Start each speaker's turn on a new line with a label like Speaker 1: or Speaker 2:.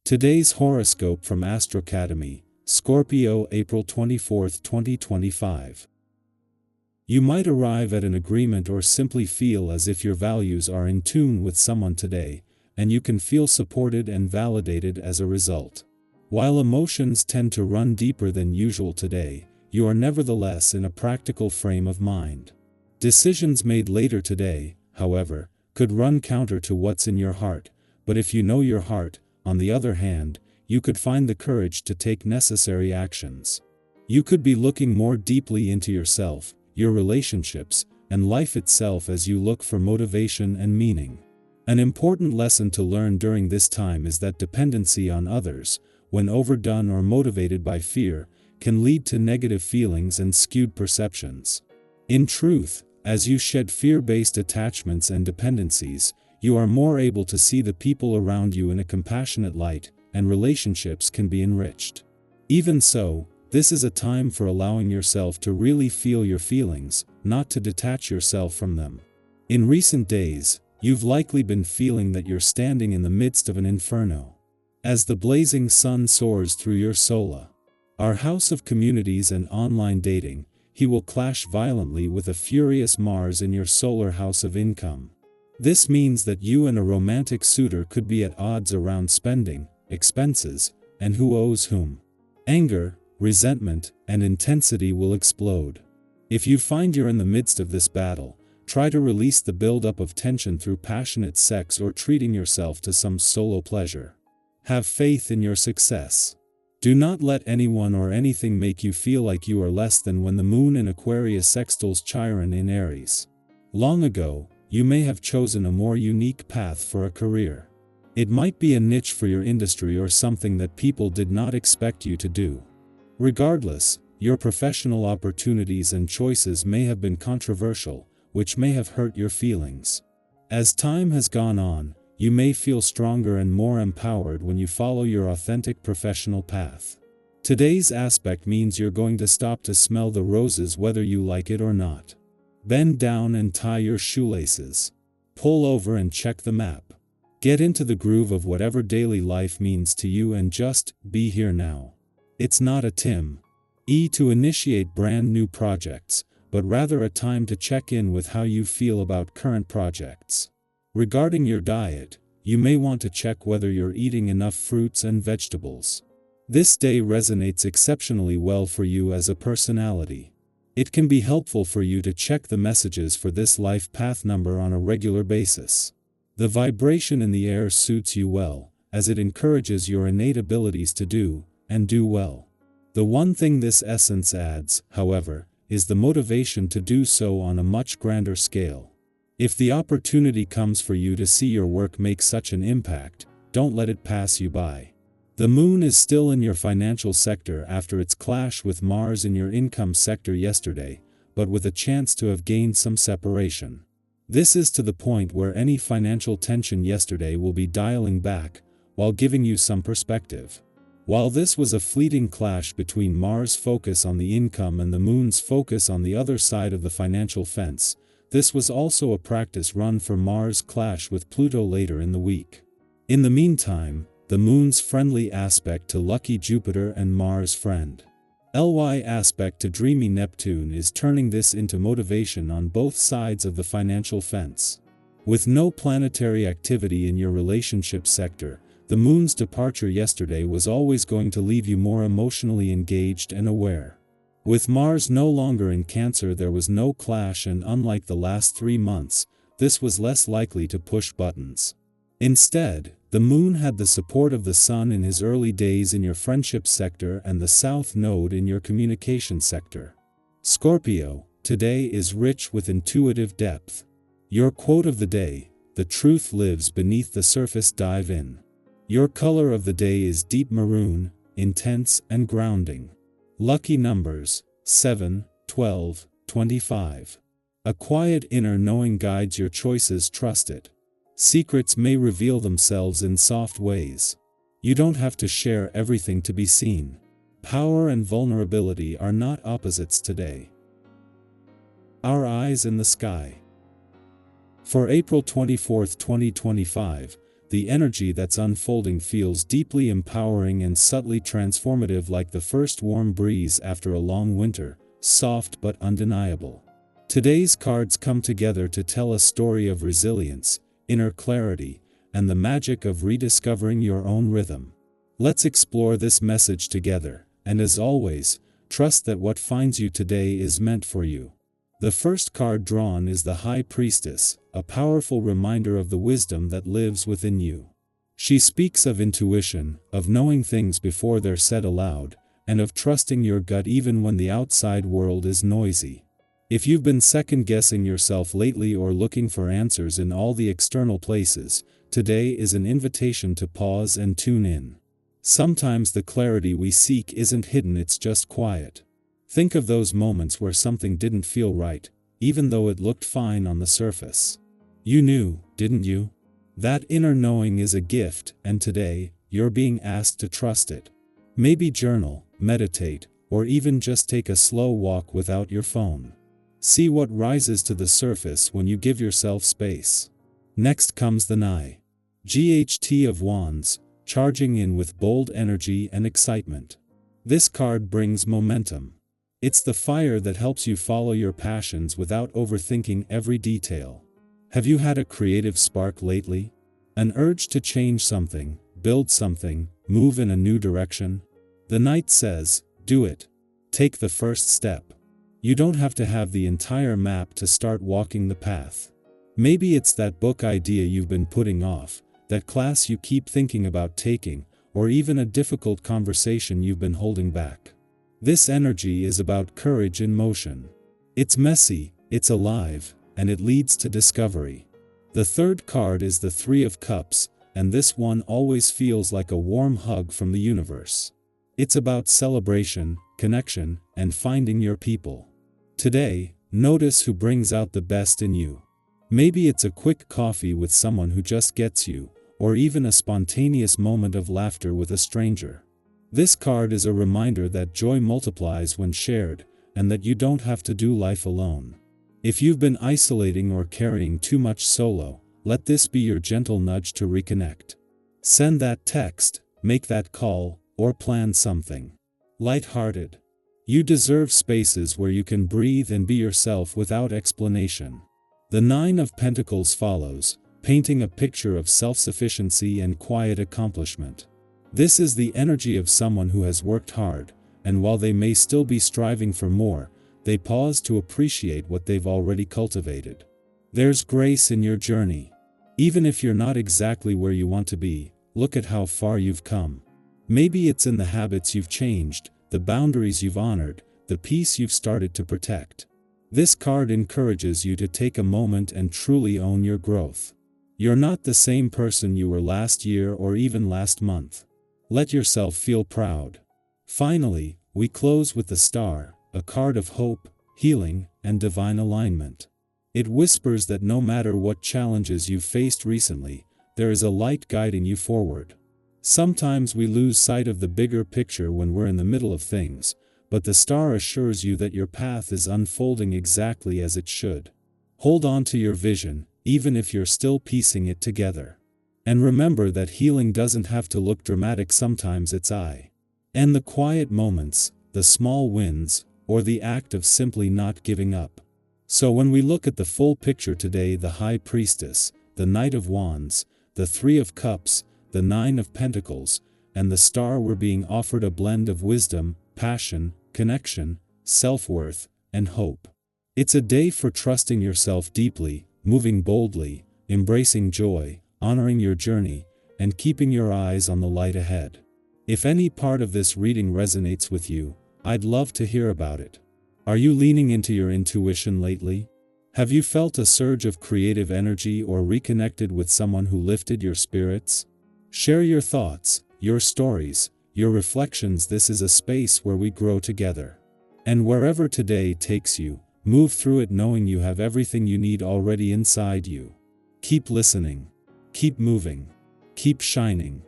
Speaker 1: Today's horoscope from Astrocademy, Scorpio, April 24, 2025. You might arrive at an agreement or simply feel as if your values are in tune with someone today, and you can feel supported and validated as a result. While emotions tend to run deeper than usual today, you are nevertheless in a practical frame of mind. Decisions made later today, however, could run counter to what's in your heart, but if you know your heart, on the other hand, you could find the courage to take necessary actions. You could be looking more deeply into yourself, your relationships, and life itself as you look for motivation and meaning. An important lesson to learn during this time is that dependency on others, when overdone or motivated by fear, can lead to negative feelings and skewed perceptions. In truth, as you shed fear-based attachments and dependencies, you are more able to see the people around you in a compassionate light, and relationships can be enriched. Even so, this is a time for allowing yourself to really feel your feelings, not to detach yourself from them. In recent days, you've likely been feeling that you're standing in the midst of an inferno. As the blazing sun soars through your solar, our house of communities and online dating, he will clash violently with a furious Mars in your solar house of income. This means that you and a romantic suitor could be at odds around spending, expenses, and who owes whom. Anger, resentment, and intensity will explode. If you find you're in the midst of this battle, try to release the buildup of tension through passionate sex or treating yourself to some solo pleasure. Have faith in your success. Do not let anyone or anything make you feel like you are less than when the moon in Aquarius sextiles Chiron in Aries. Long ago, you may have chosen a more unique path for a career. It might be a niche for your industry or something that people did not expect you to do. Regardless, your professional opportunities and choices may have been controversial, which may have hurt your feelings. As time has gone on, you may feel stronger and more empowered when you follow your authentic professional path. Today's aspect means you're going to stop to smell the roses whether you like it or not. Bend down and tie your shoelaces. Pull over and check the map. Get into the groove of whatever daily life means to you and just be here now. It's not a to initiate brand new projects, but rather a time to check in with how you feel about current projects. Regarding your diet, you may want to check whether you're eating enough fruits and vegetables. This day resonates exceptionally well for you as a personality. It can be helpful for you to check the messages for this life path number on a regular basis. The vibration in the air suits you well, as it encourages your innate abilities to do well. The one thing this essence adds, however, is the motivation to do so on a much grander scale. If the opportunity comes for you to see your work make such an impact, don't let it pass you by. The moon is still in your financial sector after its clash with Mars in your income sector yesterday, but with a chance to have gained some separation. This is to the point where any financial tension yesterday will be dialing back, while giving you some perspective. While this was a fleeting clash between Mars' focus on the income and the moon's focus on the other side of the financial fence, this was also a practice run for Mars' clash with Pluto later in the week. In the meantime, the moon's friendly aspect to lucky Jupiter and Mars' friend ly aspect to dreamy Neptune is turning this into motivation on both sides of the financial fence. With no planetary activity in your relationship sector, the moon's departure yesterday was always going to leave you more emotionally engaged and aware. With Mars no longer in Cancer, there was no clash, and unlike the last 3 months, this was less likely to push buttons. Instead, the moon had the support of the sun in his early days in your friendship sector and the south node in your communication sector. Scorpio, today is rich with intuitive depth. Your quote of the day, "The truth lives beneath the surface." Dive in. Your color of the day is deep maroon, intense and grounding. Lucky numbers, 7, 12, 25. A quiet inner knowing guides your choices. Trust it. Secrets may reveal themselves in soft ways. You don't have to share everything to be seen. Power and vulnerability are not opposites today. Our eyes in the sky. For April 24, 2025, the energy that's unfolding feels deeply empowering and subtly transformative, like the first warm breeze after a long winter, soft but undeniable. Today's cards come together to tell a story of resilience, inner clarity, and the magic of rediscovering your own rhythm. Let's explore this message together, and as always, trust that what finds you today is meant for you. The first card drawn is the High Priestess, a powerful reminder of the wisdom that lives within you. She speaks of intuition, of knowing things before they're said aloud, and of trusting your gut even when the outside world is noisy. If you've been second-guessing yourself lately or looking for answers in all the external places, today is an invitation to pause and tune in. Sometimes the clarity we seek isn't hidden, it's just quiet. Think of those moments where something didn't feel right, even though it looked fine on the surface. You knew, didn't you? That inner knowing is a gift, and today, you're being asked to trust it. Maybe journal, meditate, or even just take a slow walk without your phone. See what rises to the surface when you give yourself space. Next comes the Knight of Wands, charging in with bold energy and excitement. This card brings momentum. It's the fire that helps you follow your passions without overthinking every detail. Have you had a creative spark lately? An urge to change something, build something, move in a new direction? The Knight says, do it. Take the first step. You don't have to have the entire map to start walking the path. Maybe it's that book idea you've been putting off, that class you keep thinking about taking, or even a difficult conversation you've been holding back. This energy is about courage in motion. It's messy, it's alive, and it leads to discovery. The third card is the Three of Cups, and this one always feels like a warm hug from the universe. It's about celebration, connection, and finding your people. Today, notice who brings out the best in you. Maybe it's a quick coffee with someone who just gets you, or even a spontaneous moment of laughter with a stranger. This card is a reminder that joy multiplies when shared, and that you don't have to do life alone. If you've been isolating or carrying too much solo, let this be your gentle nudge to reconnect. Send that text, make that call, or plan something light-hearted. You deserve spaces where you can breathe and be yourself without explanation. The Nine of Pentacles follows, painting a picture of self-sufficiency and quiet accomplishment. This is the energy of someone who has worked hard, and while they may still be striving for more, they pause to appreciate what they've already cultivated. There's grace in your journey. Even if you're not exactly where you want to be, look at how far you've come. Maybe it's in the habits you've changed, the boundaries you've honored, the peace you've started to protect. This card encourages you to take a moment and truly own your growth. You're not the same person you were last year or even last month. Let yourself feel proud. Finally, we close with the Star, a card of hope, healing, and divine alignment. It whispers that no matter what challenges you've faced recently, there is a light guiding you forward. Sometimes we lose sight of the bigger picture when we're in the middle of things, but the Star assures you that your path is unfolding exactly as it should. Hold on to your vision, even if you're still piecing it together. And remember that healing doesn't have to look dramatic, sometimes it's and the quiet moments, the small wins, or the act of simply not giving up. So when we look at the full picture today, the High Priestess, the Knight of Wands, the Three of Cups, the Nine of Pentacles, and the Star, we're being offered a blend of wisdom, passion, connection, self-worth, and hope. It's a day for trusting yourself deeply, moving boldly, embracing joy, honoring your journey, and keeping your eyes on the light ahead. If any part of this reading resonates with you, I'd love to hear about it. Are you leaning into your intuition lately? Have you felt a surge of creative energy or reconnected with someone who lifted your spirits? Share your thoughts, your stories, your reflections. This is a space where we grow together. And wherever today takes you, move through it knowing you have everything you need already inside you. Keep listening. Keep moving. Keep shining.